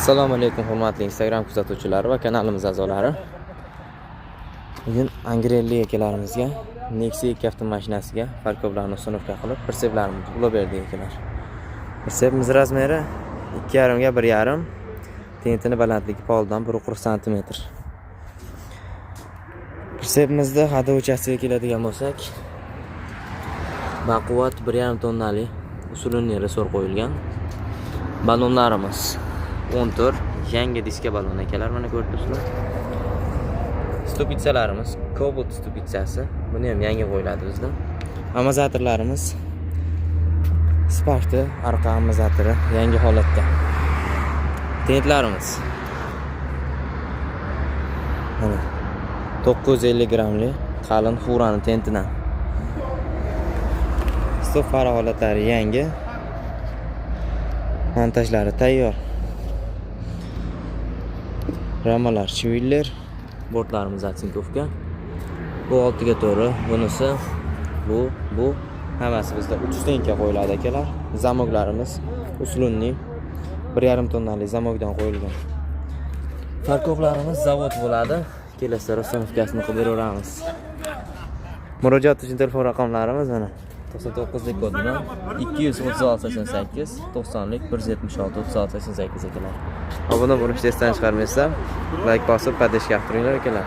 Assalomu alaykum hurmatli Instagram kuzatuvchilari va kanalimiz a'zolari. Bugun Angrelli akalarimizga Nexia 2 avtomashinasiga farkoblarni ustunovka qilib, perseplarni buklab berdik akalar. Persepimiz razmeri 2,5 ga 1,5, tentini balandligi poldan 1,40 cm. Persepimizda hadi o'chasiga keladigan bo'lsak, baquvvat 1,5 tonnali usulunli resor qo'yilgan. Balonlarimiz 14 yangi diska balon akalar, mana ko'rib turibsizlar. Stupitsalarimiz Cobalt stupitsasi. Buni ham yangi qo'yiladi bizda. Amortizatorlarimiz Spark'da arqa amortizatori yangi holatda. Tentlarimiz mana 950 grammli qalin furani tentidan. Stop fara holatlari yangi. Montajlari tayyor. Ramalar chiviller, bortlarimiz atsinkovka. Bu oltiga to'g'ri, bunisi bu hammasi bizda 300 tenga qo'yiladi akalar. Zamoklarimiz usulunli 1,5 tonnali zamokdan qo'yilgan. Farkoblarimiz zavod bo'ladi. Kelasi rasomkasini qilib beraveramiz. Murojaat uchun telefon raqamlarimiz mana 99lik kod bilan 23688 90lik 176 3688 akalar. Obuna bo'lib testdan chiqarmaysa, like bosib, podeshga qilinglar akalar.